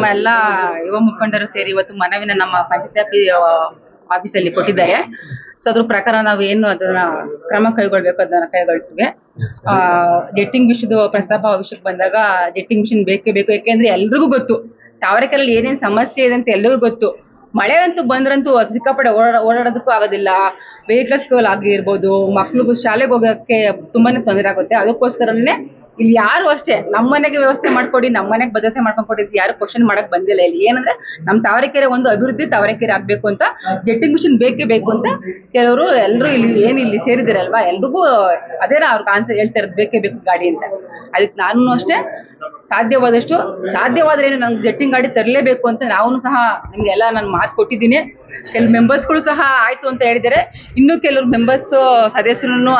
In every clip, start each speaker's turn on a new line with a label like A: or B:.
A: ನಮ್ಮ ಎಲ್ಲ ಯುವ ಮುಖಂಡರು ಸೇರಿ ಇವತ್ತು ಮನವಿನ ನಮ್ಮ ಪಂಚಾಯತ್ ಆಫೀಸಲ್ಲಿ ಕೊಟ್ಟಿದ್ದಾರೆ. ಸೊ ಅದ್ರ ಪ್ರಕಾರ ನಾವು ಏನು ಅದನ್ನ ಕ್ರಮ ಕೈಗೊಳ್ಬೇಕು ಅದನ್ನ ಕೈಗೊಳ್ತೀವಿ. ಜೆಟ್ಟಿಂಗ್ ವಿಷಯದ ಪ್ರಸ್ತಾಪ ವಿಷಯಕ್ಕೆ ಬಂದಾಗ ಜೆಟ್ಟಿಂಗ್ ಮಿಷಿನ್ ಬೇಕೇ ಬೇಕು. ಯಾಕೆಂದ್ರೆ ಎಲ್ರಿಗೂ ಗೊತ್ತು ತಾವರೆಕೆರೆಯಲ್ಲಿ ಏನೇನ್ ಸಮಸ್ಯೆ ಇದೆ ಅಂತ ಎಲ್ರಿಗೂ ಗೊತ್ತು. ಮಳೆ ಅಂತೂ ಬಂದ್ರಂತೂ ಸಿಕ್ಕಾಪಟ್ಟೆ ಓಡಾಡೋದಕ್ಕೂ ಆಗೋದಿಲ್ಲ. ವೆಹಿಕಲ್ಸ್ಗಳು ಆಗಿರ್ಬೋದು, ಮಕ್ಳಿಗೂ ಶಾಲೆಗೆ ಹೋಗೋಕ್ಕೆ ತುಂಬಾನೇ ತೊಂದರೆ ಆಗುತ್ತೆ. ಅದಕ್ಕೋಸ್ಕರನೇ ಇಲ್ಲಿ ಯಾರು ಅಷ್ಟೇ ನಮ್ಮ ಮನೆಗೆ ವ್ಯವಸ್ಥೆ ಮಾಡ್ಕೊಡಿ, ನಮ್ಮ ಮನೆಗೆ ಭದ್ರತೆ ಮಾಡ್ಕೊಂಡು ಕೊಡಿ ಯಾರು ಕ್ವಶನ್ ಮಾಡಕ್ ಬಂದಿಲ್ಲ. ಇಲ್ಲಿ ಏನಂದ್ರೆ ನಮ್ ತಾವರೆಕೆರೆ ಒಂದು ಅಭಿವೃದ್ಧಿ ತಾವರೆಕೆರೆ ಆಗ್ಬೇಕು ಅಂತ ಜೆಟ್ಟಿಂಗ್ ಮಿಷಿನ್ ಬೇಕೇ ಬೇಕು ಅಂತ ಕೆಲವರು ಎಲ್ಲರೂ ಇಲ್ಲಿ ಸೇರಿದಿರಲ್ವಾ, ಎಲ್ರಿಗೂ ಅದೇನ ಅವ್ರಿಗೆ ಆನ್ಸರ್ ಹೇಳ್ತಾ ಇರೋದು ಬೇಕೇ ಬೇಕು ಗಾಡಿ ಅಂತ. ಅದಕ್ಕೆ ನಾನು ಅಷ್ಟೇ ಸಾಧ್ಯವಾದ್ರೆ ನಂಗೆ ಜೆಟ್ಟಿಂಗ್ ಗಾಡಿ ತರಲೇಬೇಕು ಅಂತ ನಾವು ಸಹ ನಿಮ್ಗೆಲ್ಲ ನಾನು ಮಾತು ಕೊಟ್ಟಿದ್ದೀನಿ. ಕೆಲವು ಮೆಂಬರ್ಸ್ಗಳು ಸಹ ಆಯ್ತು ಅಂತ ಹೇಳಿದ್ದಾರೆ. ಇನ್ನು ಕೆಲವರು ಮೆಂಬರ್ಸ್ ಸದಸ್ಯರು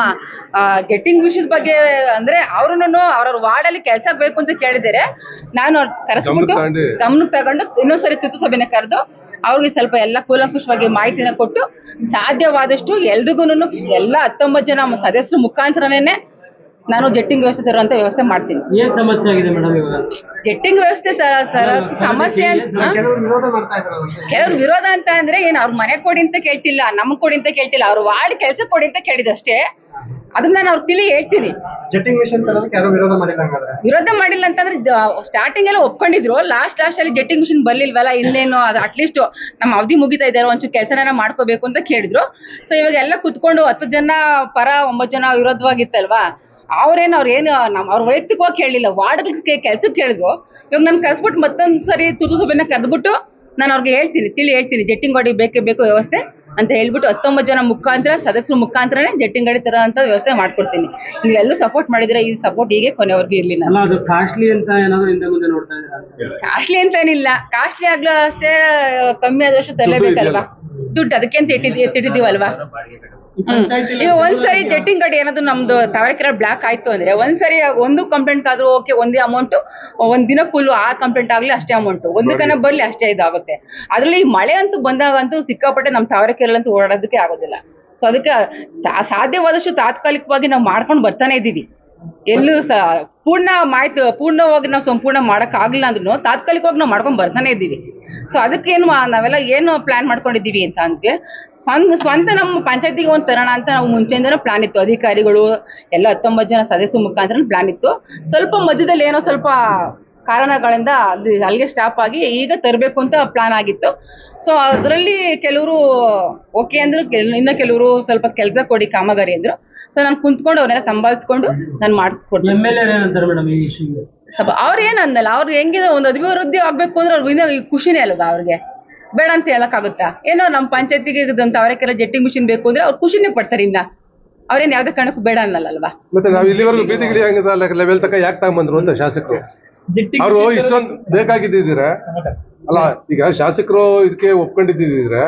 A: ಜೆಟ್ಟಿಂಗ್ ವಿಷಯದ ಬಗ್ಗೆ ಅಂದ್ರೆ ಅವ್ರವ್ರ ವಾರ್ಡಲ್ಲಿ ಕೆಲಸ ಬೇಕು ಅಂತ ಕೇಳಿದ್ದಾರೆ. ನಾನು ಕರೆಸ್ಬಿಟ್ಟು ಗಮನಕ್ಕೆ ತಗೊಂಡು ಇನ್ನೊಂದ್ಸರಿ ತುರ್ತು ಸಭೆನ ಕರೆದು ಅವ್ರಿಗೆ ಸ್ವಲ್ಪ ಎಲ್ಲ ಕೂಲಂಕುಷವಾಗಿ ಮಾಹಿತಿನ ಕೊಟ್ಟು ಸಾಧ್ಯವಾದಷ್ಟು ಎಲ್ರಿಗೂ ಎಲ್ಲ 19 ಜನ ಸದಸ್ಯರ ಮುಖಾಂತರನೇ ನಾನು ಜೆಟ್ಟಿಂಗ್ ವ್ಯವಸ್ಥೆ ತರುವಂತ ವ್ಯವಸ್ಥೆ ಮಾಡ್ತೀನಿ.
B: ಏನ್ ಸಮಸ್ಯೆ ಆಗಿದೆ ಮೇಡಮ್ ಇವಾಗ?
A: ಜೆಟ್ಟಿಂಗ್ ವ್ಯವಸ್ಥೆ ಸಮಸ್ಯೆ ಕೆಲವರು ವಿರೋಧ ಅಂತ ಅಂದ್ರೆ ಏನ್ ಅವ್ರ ಮನೆ ಕೊಡಿ ಅಂತ ಕೇಳ್ತಿಲ್ಲ, ನಮ್ಗ್ ಕೊಡಿ ಅಂತ ಕೇಳ್ತಿಲ್ಲ, ಅವ್ರ ವಾರ್ಡ್ ಕೆಲಸ ಕೊಡಿ ಅಂತ ಕೇಳಿದಷ್ಟೇ. ಅದನ್ನ ನಾನು ಅವ್ರ ತಿಳಿ ಹೇಳ್ತೀನಿ.
C: ಜೆಟ್ಟಿಂಗ್ ಮಿಷನ್ ತರೋದಕ್ಕೆ ಯಾರು ವಿರೋಧ
A: ಮಾಡಿಲ್ಲ ಅಂತಂದ್ರೆ ಸ್ಟಾರ್ಟಿಂಗ್ ಎಲ್ಲ ಒಪ್ಕೊಂಡಿದ್ರು. ಲಾಸ್ಟ್ ಅಲ್ಲಿ ಜೆಟ್ಟಿಂಗ್ ಮಿಷನ್ ಬರ್ಲಿಲ್ವಲ್ಲ, ಇನ್ನೇನು ಅದು ಅಟ್ಲೀಸ್ಟ್ ನಮ್ಮ ಅವಧಿ ಮುಗಿತಾ ಇದ್ದಾರೆ, ಒಂಚೂರು ಕೆಲಸನ ಮಾಡ್ಕೋಬೇಕು ಅಂತ ಕೇಳಿದ್ರು. ಸೊ ಇವಾಗ ಎಲ್ಲ ಕುತ್ಕೊಂಡು 10 ಜನ ಪರ 9 ಜನ ವಿರೋಧವಾಗಿತ್ತಲ್ವಾ, ಅವ್ರೇನು ಅವ್ರ ವೈಯಕ್ತಿಕವಾಗಿ ಕೇಳಲಿಲ್ಲ, ವಾರ್ಡ್ಗಳಿಗೆ ಕೆಲ್ಸಕ್ಕೆ ಕೇಳಿದ್ರು. ಇವಾಗ ನಾನು ಕರೆಸ್ಬಿಟ್ಟು ಮತ್ತೊಂದ್ಸರಿ ತುರ್ತು ಸಭೆನ ಕರೆದ್ಬಿಟ್ಟು ನಾನು ಅವ್ರಿಗೆ ಹೇಳ್ತೀನಿ ಜೆಟ್ಟಿಂಗ್ ಗಾಡಿ ಬೇಕೇ ಬೇಕು ವ್ಯವಸ್ಥೆ ಅಂತ ಹೇಳ್ಬಿಟ್ಟು 19 ಜನ ಮುಖಾಂತರ ಸದಸ್ಯರ ಮುಖಾಂತರನೇ ಜೆಟ್ಟಿಂಗ್ ಗಾಡಿ ತರ ಅಂತ ವ್ಯವಸ್ಥೆ ಮಾಡ್ಕೊಡ್ತೀನಿ. ನೀವೆಲ್ಲೂ ಸಪೋರ್ಟ್ ಮಾಡಿದ್ರೆ ಈ ಸಪೋರ್ಟ್ ಹೀಗೆ ಕೊನೆವರೆಗೂ ಇರ್ಲಿ.
B: ಅದು ಕಾಸ್ಟ್ಲಿ ಅಂತ ಏನಾದ್ರು ಹಿಂದೆ ಮುಂದೆ ನೋಡ್ತಾ ಇದ್ದೀರಾ?
A: ಕಾಸ್ಟ್ಲಿ ಅಂತ ಏನಿಲ್ಲ, ಕಾಸ್ಟ್ಲಿ ಆಗ್ಲೂ ಅಷ್ಟೇ, ಕಮ್ಮಿ ಆದಷ್ಟು ತರಲೇಬೇಕಲ್ವಾ, ದುಡ್ಡು ಅದಕ್ಕೆ ಅಂತ ಇಟ್ಟಿದ್ದೀವಲ್ವಾ. ಈಗ ಒಂದ್ಸರಿ ಜೆಟ್ಟಿಂಗ್ ಗಾಡಿ ಏನಾದ್ರು ನಮ್ದು ತಾವರೆಕೆರೆ ಬ್ಲಾಕ್ ಆಯ್ತು ಅಂದ್ರೆ ಒಂದ್ಸರಿ ಒಂದು ಕಂಪ್ಲೇಂಟ್ ಆದ್ರೂ ಓಕೆ, ಒಂದೇ ಅಮೌಂಟ್, ಒಂದ್ ದಿನ ಫುಲ್ ಆ ಕಂಪ್ಲೇಂಟ್ ಆಗ್ಲಿ ಅಷ್ಟೇ ಅಮೌಂಟ್, ಒಂದು ಕನ ಬರ್ಲಿ ಅಷ್ಟೇ ಇದಾಗುತ್ತೆ. ಅದ್ರಲ್ಲಿ ಈ ಮಳೆ ಅಂತೂ ಬಂದಾಗಂತೂ ಸಿಕ್ಕಾಪಟ್ಟೆ ನಮ್ ತಾವರೆಕೆರೆ ಅಂತೂ ಓಡಾಡೋದಕ್ಕೆ ಆಗೋದಿಲ್ಲ. ಸೊ ಅದಕ್ಕೆ ಸಾಧ್ಯವಾದಷ್ಟು ತಾತ್ಕಾಲಿಕವಾಗಿ ನಾವು ಮಾಡ್ಕೊಂಡು ಬರ್ತಾನೆ ಇದೀವಿ. ಎಲ್ಲೂ ಪೂರ್ಣವಾಗಿ ನಾವು ಸಂಪೂರ್ಣ ಮಾಡಕ್ ಆಗಿಲ್ಲ ಅಂದ್ರೂ ತಾತ್ಕಾಲಿಕವಾಗಿ ನಾವು ಮಾಡ್ಕೊಂಡ್ ಬರ್ತಾನೆ ಇದ್ದೀವಿ. ಸೊ ಅದಕ್ಕೇನು ನಾವೆಲ್ಲ ಏನು ಪ್ಲಾನ್ ಮಾಡ್ಕೊಂಡಿದ್ದೀವಿ ಅಂತ ಅಂದ್ರೆ ಸ್ವಂತ ನಮ್ಮ ಪಂಚಾಯತಿಗೆ ಒಂದು ತರೋಣ ಅಂತ ನಾವು ಮುಂಚೆಯಿಂದನೂ ಪ್ಲಾನ್ ಇತ್ತು. ಅಧಿಕಾರಿಗಳು ಎಲ್ಲ 19 ಜನ ಸದಸ್ಯರ ಮುಖಾಂತರ ಪ್ಲಾನ್ ಇತ್ತು. ಸ್ವಲ್ಪ ಮಧ್ಯದಲ್ಲಿ ಏನೋ ಸ್ವಲ್ಪ ಕಾರಣಗಳಿಂದ ಅಲ್ಲಿಗೆ ಸ್ಟಾಪ್ ಆಗಿ ಈಗ ತರಬೇಕು ಅಂತ ಪ್ಲಾನ್ ಆಗಿತ್ತು. ಸೊ ಅದರಲ್ಲಿ ಕೆಲವರು ಓಕೆ ಅಂದ್ರು, ಇನ್ನು ಕೆಲವರು ಸ್ವಲ್ಪ ಕೆಲಸ ಕೊಡಿ ಕಾಮಗಾರಿ ಅಂದ್ರು. ಸೊ ನಾನು ಕುಂತ್ಕೊಂಡು ಅವನ್ನೆಲ್ಲ ಸಂಭಾಳಿಸ್ಕೊಂಡು ನಾನು ಮಾಡ್ಕೊಡ್ತೀನಿ. ಅವ್ರು ಏನ್ ಅಂದಲ್ಲ, ಅವ್ರು ಹೆಂಗಿದೆ ಒಂದು ಅಭಿವೃದ್ಧಿ ಆಗ್ಬೇಕು ಅಂದ್ರೆ ಅವ್ರಿಗೆ ಖುಷಿನೇ ಅಲ್ವಾ, ಅವ್ರಿಗೆ ಬೇಡ ಅಂತ ಹೇಳಕ್ಕಾಗುತ್ತಾ? ಏನೋ ನಮ್ಮ ಪಂಚಾಯತಿಗೆ ತಾವರೆಕೆರೆ ಜೆಟ್ಟಿಂಗ್ ಮಿಷಿನ್ ಬೇಕು ಅಂದ್ರೆ ಅವ್ರು ಖುಷಿನೇ ಪಡ್ತಾರೆ. ಇನ್ನ ಅವ್ರೇನ್ ಯಾವ್ದೇ ಕಾರಣಕ್ಕೂ ಬೇಡ ಅನ್ನಲ್ಲಲ್ವಾ.
D: ಮತ್ತೆ ನಾವು ಇಲ್ಲಿವರೆಗೂ ಬೀದಿ ಗಿಡಿ ಲೆವೆಲ್ ತನಕ ಯಾಕೆ ತಗೊಂಡ್ಬಂದ್ರು ಅಂತ ಶಾಸಕರು ಅವರು ಇಷ್ಟೊಂದು ಬೇಕಾಗಿದ್ದಿದ್ರೆ ಅಲ್ಲ. ಈಗ ಶಾಸಕರು ಇದಕ್ಕೆ ಒಪ್ಕೊಂಡಿದ್ದಿದ್ರೆ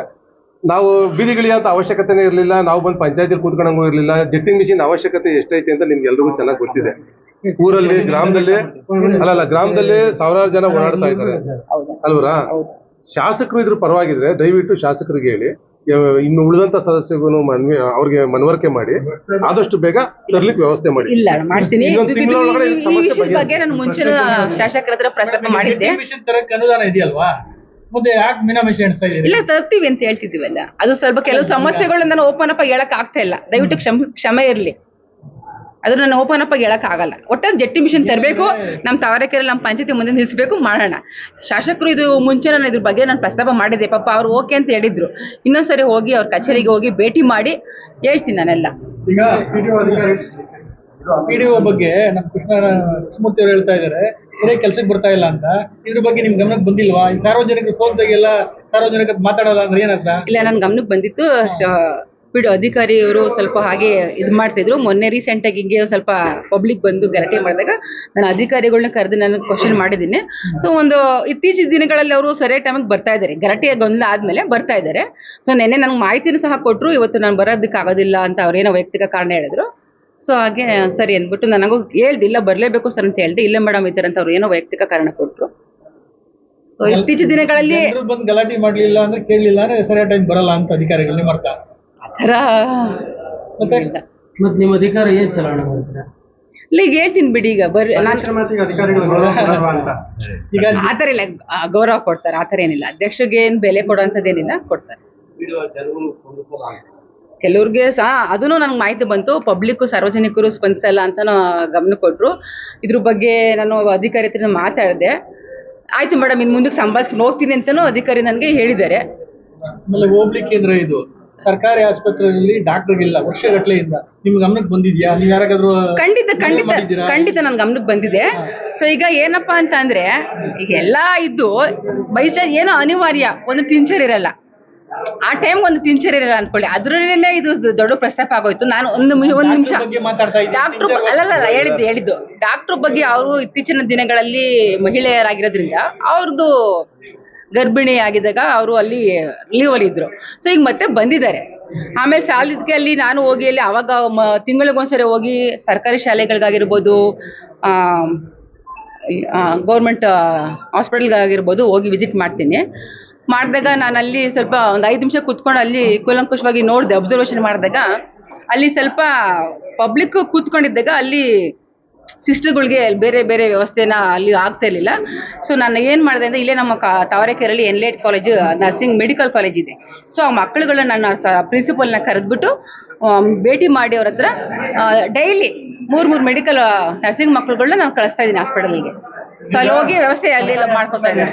D: ನಾವು ಬೀದಿಗಿಳಿ ಅಂತ ಅವಶ್ಯಕತೆನೇ ಇರಲಿಲ್ಲ, ನಾವು ಬಂದು ಪಂಚಾಯತಿ ಕೂತ್ಕೊಂಡಂಗೂ ಇರಲಿಲ್ಲ. ಜೆಟ್ಟಿಂಗ್ ಮಿಷಿನ್ ಅವಶ್ಯಕತೆ ಎಷ್ಟೈತೆ ಅಂತ ನಿಮ್ಗೆ ಎಲ್ರಿಗೂ ಚೆನ್ನಾಗಿ ಗೊತ್ತಿದೆ. ಊರಲ್ಲಿ ಗ್ರಾಮದಲ್ಲಿ ಸಾವಿರಾರು ಜನ ಓಡಾಡ್ತಾ ಇದ್ದಾರೆ ಅಲ್ವರಾ. ಶಾಸಕರು ಇದ್ರ ಪರವಾಗಿದ್ರೆ ದಯವಿಟ್ಟು ಶಾಸಕರಿಗೆ ಹೇಳಿ, ಇನ್ನು ಉಳಿದಂತ ಸದಸ್ಯರಿಗೂ ಅವ್ರಿಗೆ ಮನವರಿಕೆ ಮಾಡಿ ಆದಷ್ಟು ಬೇಗ ತರ್ಲಿಕ್ಕೆ ವ್ಯವಸ್ಥೆ ಮಾಡಿ.
A: ಇಲ್ಲ ಮಾಡ್ತೀನಿ. ಬಗ್ಗೆ ನಾನು ಮುಂಚೆ ಶಾಸಕರ ಹತ್ರ ಪ್ರಸ್ತಾಪ ಮಾಡಿದ್ದೆ. ಇಲ್ಲ ತರ್ತೀವಿ ಅಂತ ಹೇಳ್ತಿದೀವಲ್ಲ, ಅದು ಸ್ವಲ್ಪ ಕೆಲವು ಸಮಸ್ಯೆಗಳನ್ನ ಓಪನ್ ಅಪ್ ಹೇಳಕ್ ಆಗ್ತಾ ಇಲ್ಲ. ದಯವಿಟ್ಟು ಕ್ಷಮೆ ಇರ್ಲಿ, ಅದ್ರ ನಾನು ಓಪನ್ ಅಪ್ ಹೇಳಕ್ ಆಗಲ್ಲ. ಒಟ್ಟಾರೆ ಜೆಟ್ಟಿ ಮಿಷನ್ ತರಬೇಕು, ನಮ್ಮ ತಾವರೆಕೆರೆ ನಮ್ಮ ಪಂಚಾಯತಿ ಮುಂದೆ ನಿಲ್ಸ್ಬೇಕು, ಮಾಡೋಣ. ಶಾಸಕರು ಇದು ಮುಂಚೆ ನಾನು ಇದ್ರ ಬಗ್ಗೆ ನಾನು ಪ್ರಸ್ತಾಪ ಮಾಡಿದ್ದೆ. ಪಾಪ ಅವ್ರು ಓಕೆ ಅಂತ ಹೇಳಿದ್ರು. ಇನ್ನೊಂದ್ಸರಿ ಹೋಗಿ ಅವ್ರ ಕಚೇರಿಗೆ ಹೋಗಿ ಭೇಟಿ ಮಾಡಿ ಹೇಳ್ತೀನಿ ನಾನೆಲ್ಲ.
C: ಈಗ ಪಿಡಿಒ ಬಗ್ಗೆ ನಮ್ಮ ಕೃಷ್ಣಮೂರ್ತಿ ಅವರು ಹೇಳ್ತಾ ಇದ್ದಾರೆ ಸರಿಯಾಗಿ ಕೆಲಸಕ್ಕೆ ಬರ್ತಾ ಇಲ್ಲ ಅಂತ. ಇದ್ರ ಬಗ್ಗೆ ನಿಮ್ ಗಮನಕ್ಕೆ ಬಂದಿಲ್ವಾ? ಸಾರ್ವಜನಿಕರು ಫೋನ್ದಾಗೆಲ್ಲ ಸಾರ್ವಜನಿಕ ಮಾತಾಡೋಲ್ಲ ಅಂದ್ರೆ ಏನಂತ?
A: ಇಲ್ಲ, ನನ್ ಗಮನಕ್ಕೆ ಬಂದಿತ್ತು. ಅಧಿಕಾರಿ ಅವರು ಸ್ವಲ್ಪ ಹಾಗೆ ಇದು ಮಾಡ್ತಿದ್ರು. ಮೊನ್ನೆ ರೀಸೆಂಟ್ ಆಗಿ ಹಿಂಗೆ ಸ್ವಲ್ಪ ಪಬ್ಲಿಕ್ ಬಂದು ಗಲಾಟೆ ಮಾಡಿದಾಗ ನಾನು ಅಧಿಕಾರಿಗಳನ್ನ ಕರೆದು ನಾನು ಕ್ವಶನ್ ಮಾಡಿದ್ದೀನಿ. ಸೊ ಒಂದು ಇತ್ತೀಚಿನ ದಿನಗಳಲ್ಲಿ ಅವರು ಸರಿಯಾದ ಟೈಮಿಗೆ ಬರ್ತಾ ಇದ್ದಾರೆ. ಗಲಾಟೆ ಗೊಂದಲ ಆದ್ಮೇಲೆ ಬರ್ತಾ ಇದ್ದಾರೆ. ಸೊ ನೆನ್ನೆ ನನಗೆ ಮಾಹಿತಿನೂ ಸಹ ಕೊಟ್ಟರು, ಇವತ್ತು ನಾನು ಬರೋದಕ್ಕೆ ಆಗೋದಿಲ್ಲ ಅಂತ ಅವ್ರೇನೋ ವೈಯಕ್ತಿಕ ಕಾರಣ ಹೇಳಿದ್ರು. ಸೊ ಹಾಗೆ ಸರಿ ಅಂದ್ಬಿಟ್ಟು ನನಗೂ ಹೇಳ್ದೆ, ಇಲ್ಲ ಬರಲೇಬೇಕು ಸರ್ ಅಂತ ಹೇಳ್ದೆ. ಇಲ್ಲ ಮೇಡಮ್ ಈ ಥರ ಅಂತ ಅವ್ರು ಏನೋ ವೈಯಕ್ತಿಕ ಕಾರಣ ಕೊಟ್ಟರು. ಸೊ ಇತ್ತೀಚಿನ ದಿನಗಳಲ್ಲಿ
C: ಬಂದು ಗಲಾಟೆ ಮಾಡಲಿಲ್ಲ ಅಂದ್ರೆ ಕೇಳಲಿಲ್ಲ ಅಂದ್ರೆ ಸರಿಯಾದ ಟೈಮ್ ಬರಲ್ಲ ಅಂತ ಅಧಿಕಾರಿಗಳು ನಿಮ್ಮ ಅರ್ಥ?
A: ಆ ಥರ
B: ಮತ್ತೆ ನಿಮ್ಮ ಅಧಿಕಾರ ಏನ್ ಚಲಾವಣೆ ಮಾಡ್ತೀರಾ?
A: ಇಲ್ಲ ಈಗ ಹೇಳ್ತೀನಿ ಬಿಡಿ, ಈಗ ಬರ್ರಿ ನಾನು
C: ಈಗ
A: ಆತರ ಇಲ್ಲ, ಗೌರವ ಕೊಡ್ತಾರೆ, ಆತರ ಏನಿಲ್ಲ. ಅಧ್ಯಕ್ಷಗೆ ಏನ್ ಬೆಲೆ ಕೊಡುವಂಥದ್ದೇನಿಲ್ಲ, ಕೊಡ್ತಾರೆ. ಕೆಲವ್ರಿಗೆ ಸಹ ಅದನ್ನು ನನ್ಗೆ ಮಾಹಿತಿ ಬಂತು, ಪಬ್ಲಿಕ್ ಸಾರ್ವಜನಿಕರು ಸ್ಪಂದಿಸಲ್ಲ ಅಂತ ಗಮನ ಕೊಟ್ರು. ಇದ್ರ ಬಗ್ಗೆ ನಾನು ಅಧಿಕಾರಿ ಹತ್ರ ಮಾತಾಡಿದೆ. ಆಯ್ತು ಮೇಡಮ್, ಇನ್ ಮುಂದಕ್ಕೆ ಸಂಭಾಳಿಸ್ಕೊಂಡು ಹೋಗ್ತೀನಿ ಅಂತಾನು ಅಧಿಕಾರಿ ನನಗೆ ಹೇಳಿದ್ದಾರೆ.
C: ಆಮೇಲೆ ಹೋಬಳಿ ಕೇಂದ್ರ ಇದು ಸರ್ಕಾರಿ ಆಸ್ಪತ್ರೆಯಲ್ಲಿ ಡಾಕ್ಟರ್ಗಿಲ್ಲ ವರ್ಷಗಟ್ಟಲೆಯಿಂದ ನಿಮ್ ಗಮನಕ್ಕೆ ಬಂದಿದ್ಯಾ? ನೀವು ಯಾರಾದ್ರೂ
A: ಖಂಡಿತ ನನ್ ಗಮನಕ್ಕೆ ಬಂದಿದೆ. ಸೊ ಈಗ ಏನಪ್ಪಾ ಅಂತ ಅಂದ್ರೆ, ಈಗ ಎಲ್ಲಾ ಇದ್ದು ಬೈಸಾಜ್ ಏನೋ ಅನಿವಾರ್ಯ, ಒಂದು ಟಿಂಚರ್ ಇರಲ್ಲ ಆ ಟೈಮ್, ಒಂದು ಟಿಂಚರ್ ಇರಲ್ಲ ಅನ್ಕೊಳ್ಳಿ, ಅದ್ರಲ್ಲೇ ಇದು ದೊಡ್ಡ ಪ್ರಸ್ತಾಪ ಆಗೋಯ್ತು. ನಾನು ಒಂದು ನಿಮಿಷ ಡಾಕ್ಟರ್ ಅಲ್ಲಲ್ಲ ಹೇಳಿದ್ದು ಡಾಕ್ಟರ್ ಬಗ್ಗೆ. ಅವರು ಇತ್ತೀಚಿನ ದಿನಗಳಲ್ಲಿ ಮಹಿಳೆಯರಾಗಿರೋದ್ರಿಂದ ಅವ್ರದ್ದು ಗರ್ಭಿಣಿ ಆಗಿದ್ದಾಗ ಅವರು ಅಲ್ಲಿ ಲೀವ್ ಅಲ್ಲಿ ಇದ್ರು. ಸೊ ಈಗ ಮತ್ತೆ ಬಂದಿದ್ದಾರೆ. ಆಮೇಲೆ ಸಾಲಿದ್ಕೆ ಅಲ್ಲಿ ನಾನು ಹೋಗಿ ಅಲ್ಲಿ ಅವಾಗ ತಿಂಗಳಿಗೊಂದ್ಸರಿ ಹೋಗಿ ಸರ್ಕಾರಿ ಶಾಲೆಗಳಿಗಾಗಿರ್ಬೋದು, ಗೌರ್ಮೆಂಟ್ ಹಾಸ್ಪಿಟಲ್ಗಾಗಿರ್ಬೋದು ಹೋಗಿ ವಿಸಿಟ್ ಮಾಡ್ತೀನಿ. ಮಾಡಿದಾಗ ನಾನು ಅಲ್ಲಿ ಸ್ವಲ್ಪ ಒಂದು 5 ನಿಮಿಷ ಕೂತ್ಕೊಂಡು ಅಲ್ಲಿ ಕೂಲಂಕುಷವಾಗಿ ನೋಡಿದೆ, ಅಬ್ಸರ್ವೇಷನ್ ಮಾಡಿದಾಗ ಅಲ್ಲಿ ಸ್ವಲ್ಪ ಪಬ್ಲಿಕ್ ಕೂತ್ಕೊಂಡಿದ್ದಾಗ ಅಲ್ಲಿ ಸಿಸ್ಟರ್ಗಳಿಗೆ ಬೇರೆ ಬೇರೆ ವ್ಯವಸ್ಥೆನ ಅಲ್ಲಿ ಆಗ್ತಾ ಇರಲಿಲ್ಲ. ಸೊ ನಾನು ಏನು ಮಾಡಿದೆ ಅಂದರೆ, ಇಲ್ಲೇ ನಮ್ಮ ತಾವರೆಕೆರೆಯಲ್ಲಿ ಎನ್ಲೇಟ್ ಕಾಲೇಜ್ ನರ್ಸಿಂಗ್ ಮೆಡಿಕಲ್ ಕಾಲೇಜ್ ಇದೆ. ಸೊ ಆ ಮಕ್ಕಳುಗಳನ್ನ ನನ್ನ ಪ್ರಿನ್ಸಿಪಲ್ನ ಕರೆದ್ಬಿಟ್ಟು ಭೇಟಿ ಮಾಡಿ ಅವ್ರ ಹತ್ರ ಡೈಲಿ 3 ಮೆಡಿಕಲ್ ನರ್ಸಿಂಗ್ ಮಕ್ಕಳುಗಳನ್ನ ನಾನು ಕಳಿಸ್ತಾ ಇದ್ದೀನಿ ಹಾಸ್ಪಿಟಲ್ಗೆ. ಸೊ ಅಲ್ಲಿ ಹೋಗಿ ವ್ಯವಸ್ಥೆ ಅಲ್ಲಿ ಎಲ್ಲ ಮಾಡ್ಕೊತಾ ಇದ್ದಾರೆ.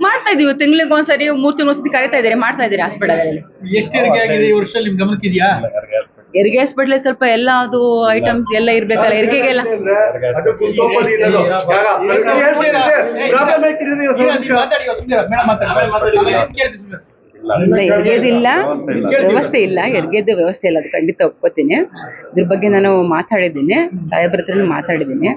A: ಮಾಡ್ತಾ ಇದೀವಿ, ತಿಂಗಳಿಗೊಂದ್ಸರಿ 3 ತಿಂಗಳಿಗೊಂದ್ಸತಿ ಕರಿತಾ ಇದ್ದಾರೆ, ಮಾಡ್ತಾ ಇದ್ದೀರಿ ಹಾಸ್ಪಿಟಲ್.
C: ಎಷ್ಟು ಹೆರಿಗೆ ಆಗಿದೆ ಈ ವರ್ಷ ನಿಮ್ ಗಮನಕ್ಕೆ ಇದೆಯಾ?
A: ಹೆರಿಗೆ ಹಾಸ್ಪಿಟಲ್ ಸ್ವಲ್ಪ ಎಲ್ಲ ಅದು ಐಟಮ್ಸ್ ಎಲ್ಲ ಇರ್ಬೇಕಲ್ಲ ಹೆರಿಗೆಗೆಲ್ಲ. ಹೆರಿಗೆದಿಲ್ಲ ವ್ಯವಸ್ಥೆ ಇಲ್ಲ, ಹೆರಿಗೆದು ವ್ಯವಸ್ಥೆ ಇಲ್ಲ, ಅದು ಖಂಡಿತ ಒಪ್ಕೋತೀನಿ. ಇದ್ರ ಬಗ್ಗೆ ನಾನು ಮಾತಾಡಿದ್ದೀನಿ, ಸಾಹೇಬ್ರ ಹತ್ರನೂ ಮಾತಾಡಿದ್ದೀನಿ.